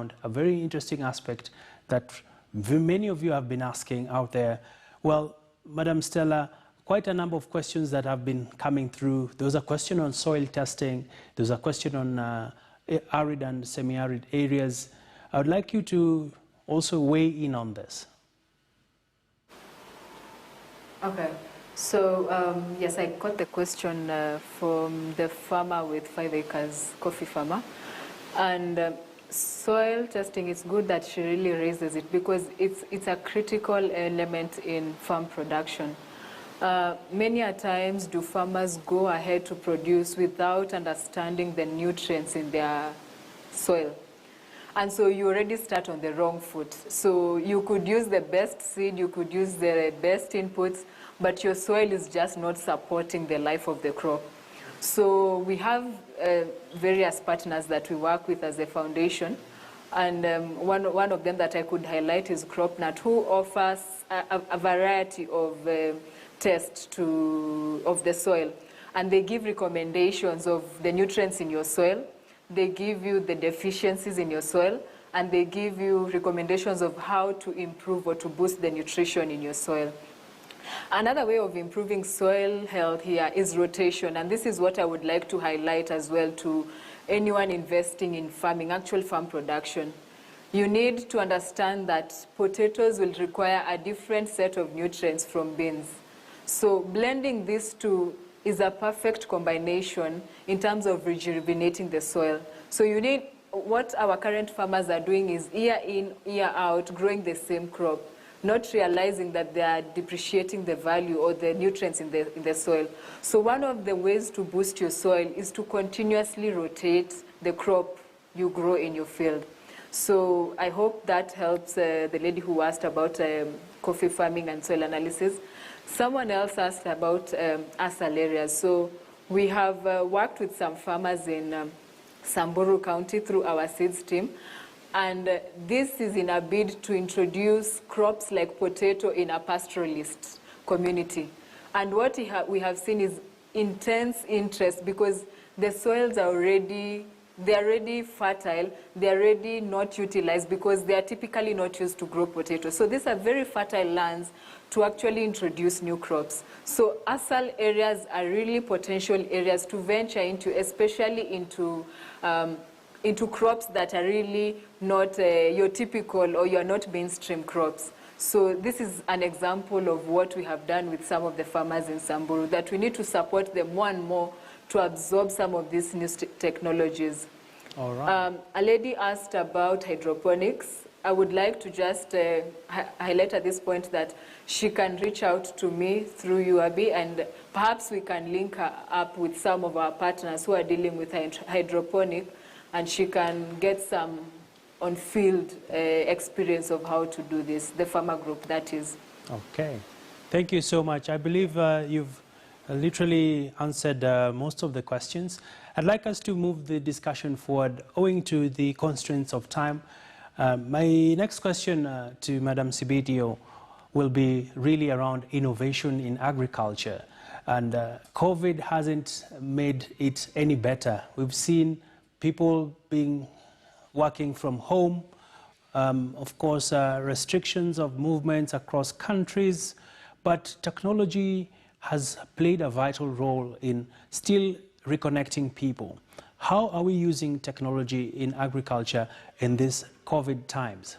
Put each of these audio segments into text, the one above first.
around a very interesting aspect that many of you have been asking out there. Well, Madam Stella, quite a number of questions that have been coming through. There was a question on soil testing. There was a question on arid and semi-arid areas. I would like you to also weigh in on this. Okay. So, yes, I got the question from the farmer with 5 acres, coffee farmer. And soil testing, it's good that she really raises it because it's a critical element in farm production. Many a times do farmers go ahead to produce without understanding the nutrients in their soil. And so you already start on the wrong foot. So you could use the best seed, you could use the best inputs, but your soil is just not supporting the life of the crop. So we have various partners that we work with as a foundation. And one of them that I could highlight is CropNut, who offers a variety of tests of the soil. And they give recommendations of the nutrients in your soil. They give you the deficiencies in your soil, and they give you recommendations of how to improve or to boost the nutrition in your soil. Another way of improving soil health here is rotation, and this is what I would like to highlight as well to anyone investing in farming, actual farm production. You need to understand that potatoes will require a different set of nutrients from beans. So blending these two is a perfect combination in terms of rejuvenating the soil. So you need, what our current farmers are doing is year in, year out, growing the same crop, not realizing that they are depreciating the value or the nutrients in the soil. So one of the ways to boost your soil is to continuously rotate the crop you grow in your field. So I hope that helps the lady who asked about coffee farming and soil analysis. Someone else asked about ASAL areas. So we have worked with some farmers in Samburu County through our seeds team. And this is in a bid to introduce crops like potato in a pastoralist community. And what we have seen is intense interest because the soils are already fertile, they're already not utilized because they are typically not used to grow potatoes. So these are very fertile lands to actually introduce new crops. So ASAL areas are really potential areas to venture into, especially into crops that are really not your typical or you're not mainstream crops. So this is an example of what we have done with some of the farmers in Samburu, that we need to support them more and more to absorb some of these new technologies. All right. A lady asked about hydroponics. I would like to just highlight at this point that she can reach out to me through UAB, and perhaps we can link her up with some of our partners who are dealing with hydroponic, and she can get some on-field experience of how to do this, the farmer group, that is. Okay. Thank you so much. I believe you've literally answered most of the questions. I'd like us to move the discussion forward owing to the constraints of time. My next question to Madam Sibitio will be really around innovation in agriculture. And COVID hasn't made it any better. We've seen people working from home, of course, restrictions of movements across countries, but technology has played a vital role in still reconnecting people. How are we using technology in agriculture in these COVID times?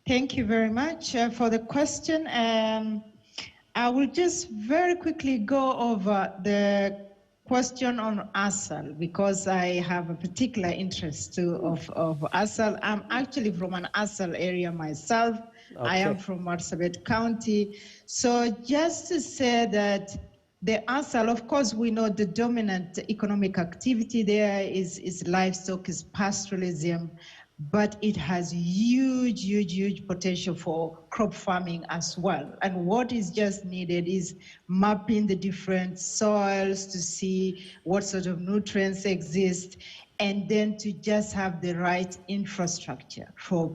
Thank you very much for the question. I will just very quickly go over the question on ASAL because I have a particular interest of ASAL. I'm actually from an ASAL area myself. Okay. I am from Marsabit County. So just to say that the ASAL, of course, we know the dominant economic activity there is livestock, is pastoralism, but it has huge, huge, huge potential for crop farming as well. And what is just needed is mapping the different soils to see what sort of nutrients exist, and then to just have the right infrastructure for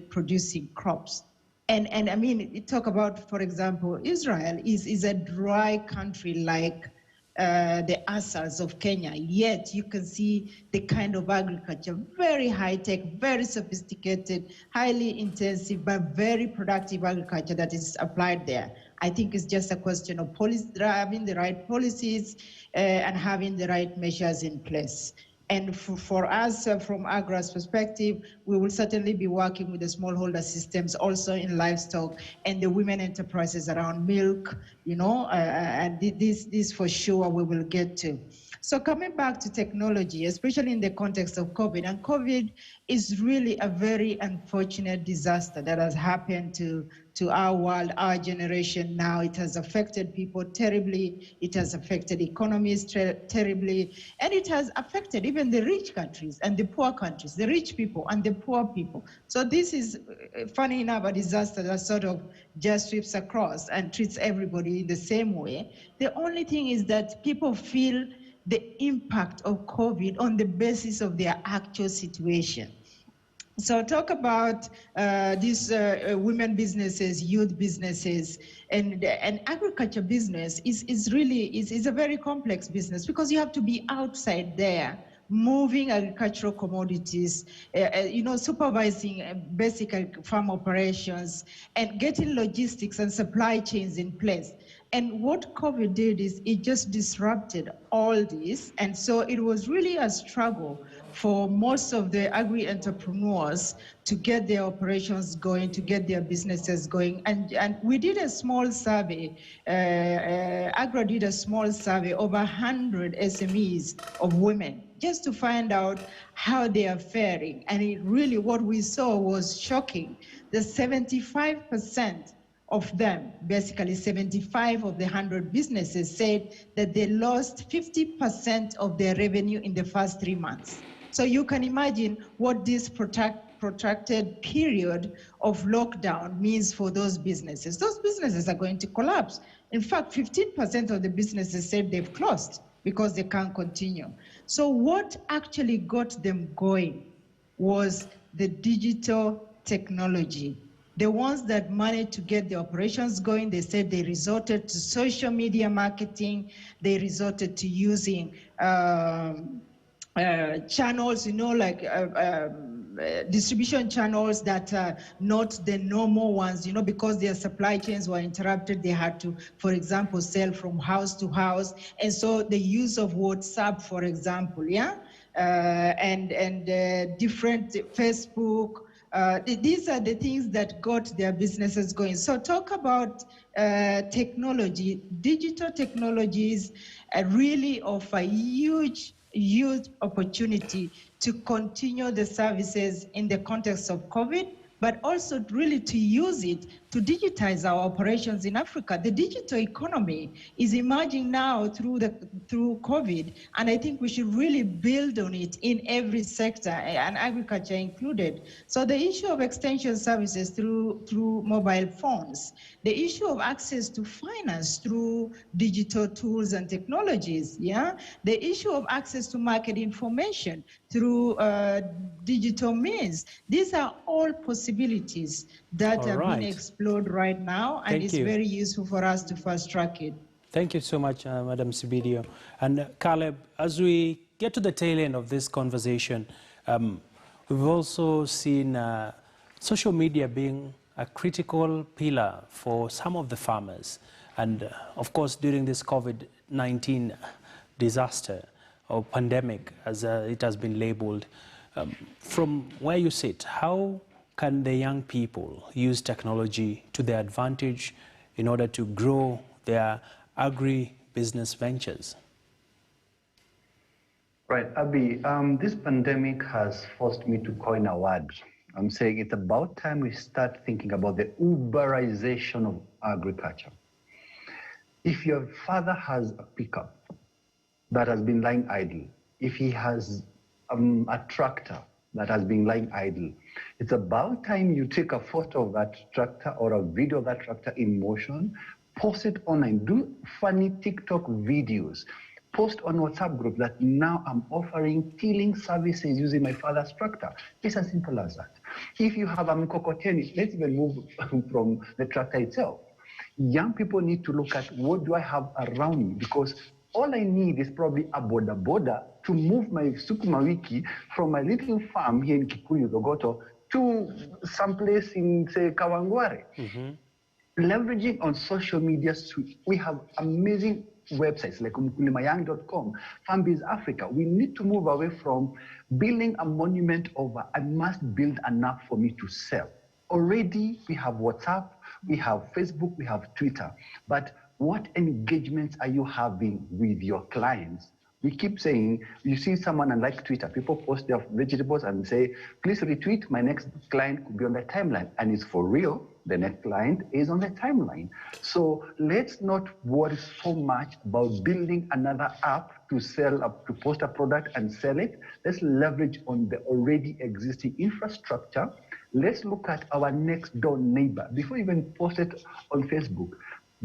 producing crops. And I mean, you talk about, for example, Israel is a dry country like the asals of Kenya, yet you can see the kind of agriculture, very high-tech, very sophisticated, highly intensive, but very productive agriculture that is applied there. I think it's just a question of having the right policies and having the right measures in place. And for us, from AGRA's perspective, we will certainly be working with the smallholder systems also in livestock and the women enterprises around milk, and this for sure we will get to. So coming back to technology, especially in the context of COVID, and COVID is really a very unfortunate disaster that has happened to our world, our generation now. It has affected people terribly. It has affected economies terribly. And it has affected even the rich countries and the poor countries, the rich people and the poor people. So this is, funny enough, a disaster that sort of just sweeps across and treats everybody the same way. The only thing is that people feel the impact of COVID on the basis of their actual situation. So talk about these women businesses, youth businesses, and agriculture business is really a very complex business because you have to be outside there, moving agricultural commodities, supervising basic farm operations, and getting logistics and supply chains in place. And what COVID did is it just disrupted all this. And so it was really a struggle for most of the agri-entrepreneurs to get their operations going, to get their businesses going. And we did a small survey, AGRA did a small survey, over 100 SMEs of women, just to find out how they are faring. And it really, what we saw was shocking. The 75% of them, basically 75 of the 100 businesses, said that they lost 50% of their revenue in the first 3 months. So you can imagine what this protracted period of lockdown means for those businesses. Those businesses are going to collapse. In fact, 15% of the businesses said they've closed because they can't continue. So what actually got them going was the digital technology. The ones that managed to get the operations going, they said they resorted to social media marketing, they resorted to using channels, like distribution channels that are not the normal ones, because their supply chains were interrupted. They had to, for example, sell from house to house. And so the use of WhatsApp, for example, and different Facebook, these are the things that got their businesses going. So talk about technology. Digital technologies really offer huge opportunity to continue the services in the context of COVID, but also really to use it to digitize our operations in Africa. The digital economy is emerging now through COVID, and I think we should really build on it in every sector, and agriculture included. So the issue of extension services through mobile phones, the issue of access to finance through digital tools and technologies, the issue of access to market information through digital means. These are all possibilities that are being explored right now, and it's very useful for us to fast track it. Thank you so much, Madam Sibidio. And Caleb, as we get to the tail end of this conversation, we've also seen social media being a critical pillar for some of the farmers. And of course, during this COVID-19 disaster or pandemic, as it has been labeled, from where you sit, how can the young people use technology to their advantage in order to grow their agri-business ventures? Right, Abby, this pandemic has forced me to coin a word. I'm saying it's about time we start thinking about the Uberization of agriculture. If your father has a pickup that has been lying idle, if he has a tractor that has been lying idle, it's about time you take a photo of that tractor or a video of that tractor in motion, post it online, do funny TikTok videos, post on WhatsApp group that now I'm offering tilling services using my father's tractor. It's as simple as that. If you have a mkokoteni, let's even move from the tractor itself. Young people need to look at what do I have around me, because All I need is probably a boda to move my sukuma wiki from my little farm here in Kikuyu, Zogoto, to someplace in, say, Kawangware. Leveraging on social media, we have amazing websites like umkulimayang.com, Farmbiz Africa. We need to move away from building a monument over, I must build enough for me to sell. Already we have WhatsApp, we have Facebook, we have Twitter, but what engagements are you having with your clients? We keep saying, you see someone and like Twitter, people post their vegetables and say, please retweet, my next client could be on the timeline. And it's for real, the next client is on the timeline. So let's not worry so much about building another app to sell, to post a product and sell it. Let's leverage on the already existing infrastructure. Let's look at our next door neighbor. Before you even post it on Facebook,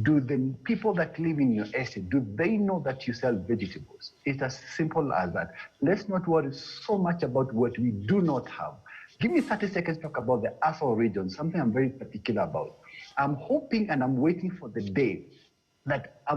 do the people that live in your estate, do they know that you sell vegetables? It's as simple as that. Let's not worry so much about what we do not have. Give me 30 seconds to talk about the Asal region, something I'm very particular about. I'm hoping and I'm waiting for the day that a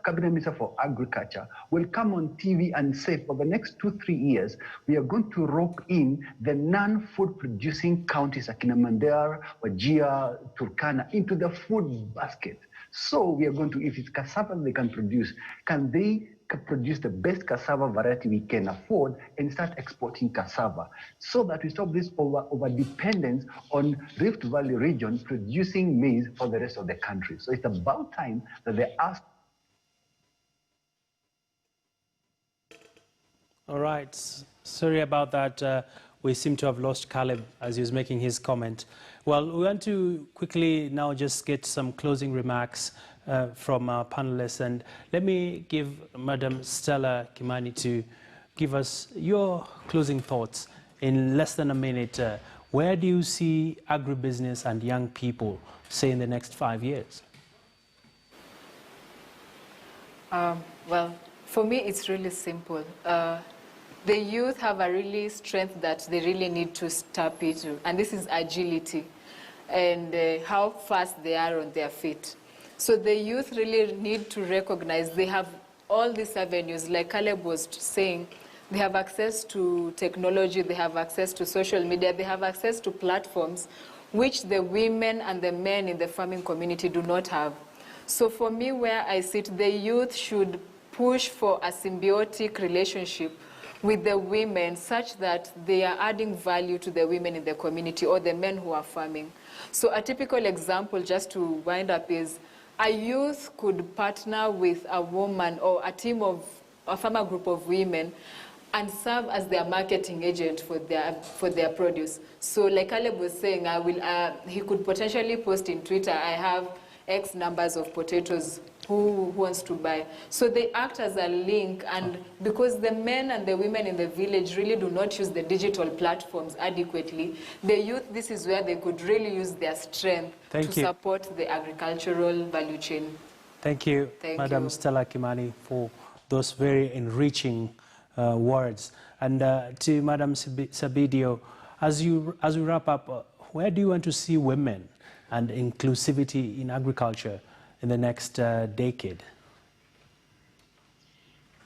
cabinet minister for agriculture will come on TV and say for the next 2-3 years, we are going to rope in the non-food producing counties like Mandera, Wajir, Turkana into the food basket. So we are going to, if it's cassava they can produce, can they produce the best cassava variety we can afford and start exporting cassava so that we stop this over dependence on Rift Valley region producing maize for the rest of the country. So it's about time that they ask. All right. Sorry about that. We seem to have lost Caleb as he was making his comment. Well, we want to quickly now just get some closing remarks from our panelists. And let me give Madam Stella Kimani to give us your closing thoughts in less than a minute. Where do you see agribusiness and young people, say, in the next 5 years? Well, for me, it's really simple. The youth have a really strength that they really need to tap into, and this is agility and how fast they are on their feet. So the youth really need to recognize they have all these avenues, like Caleb was saying. They have access to technology, they have access to social media, they have access to platforms which the women and the men in the farming community do not have. So for me, where I sit, the youth should push for a symbiotic relationship with the women such that they are adding value to the women in the community or the men who are farming. So a typical example, just to wind up, is a youth could partner with a woman or a team of a farmer group of women and serve as their marketing agent for their produce. So like Caleb was saying, he could potentially post in Twitter, I have X numbers of potatoes, who wants to buy? So they act as a link, and because the men and the women in the village really do not use the digital platforms adequately, the youth, this is where they could really use their strength to support the agricultural value chain. Thank you, Madam Stella Kimani, for those very enriching words. And to Madam Sabidio, as we wrap up, where do you want to see women and inclusivity in agriculture in the next decade?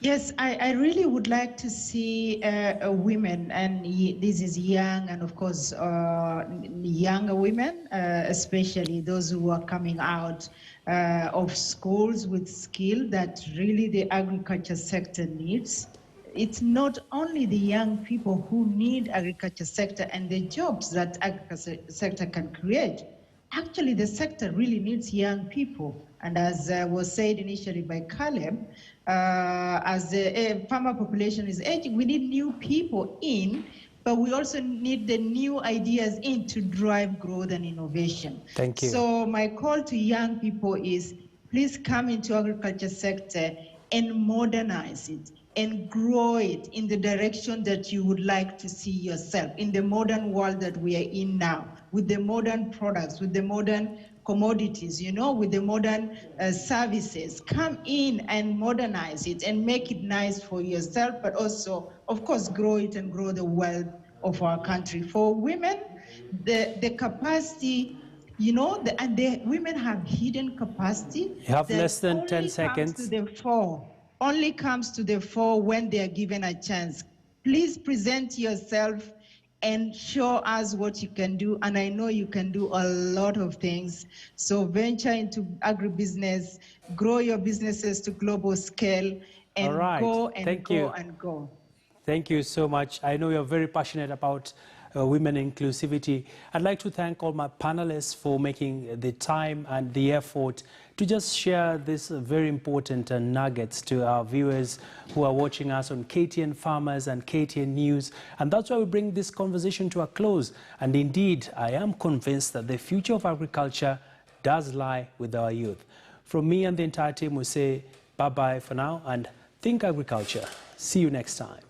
Yes, I really would like to see women, and this is young, and of course younger women, especially those who are coming out of schools with skill that really the agriculture sector needs. It's not only the young people who need agriculture sector and the jobs that agriculture sector can create. Actually, the sector really needs young people. And as was said initially by Caleb, as the farmer population is aging, we need new people in, but we also need the new ideas in to drive growth and innovation. Thank you. So my call to young people is, please come into agriculture sector and modernize it and grow it in the direction that you would like to see yourself in the modern world that we are in now, with the modern products, with the modern commodities, with the modern services. Come in and modernize it and make it nice for yourself, but also, of course, grow it and grow the wealth of our country. For women, the capacity, and the women have hidden capacity. You have less than 10 seconds. Comes to the fore only comes to the fore when they are given a chance. Please present yourself and show us what you can do. And I know you can do a lot of things. So venture into agribusiness, grow your businesses to global scale, and All right. go and Thank go you. and go. Thank you so much. I know you're very passionate about women inclusivity. I'd like to thank all my panelists for making the time and the effort to just share this very important nuggets to our viewers who are watching us on KTN Farmers and KTN News. And that's why we bring this conversation to a close. And indeed, I am convinced that the future of agriculture does lie with our youth. From me and the entire team, we say bye-bye for now and think agriculture. See you next time.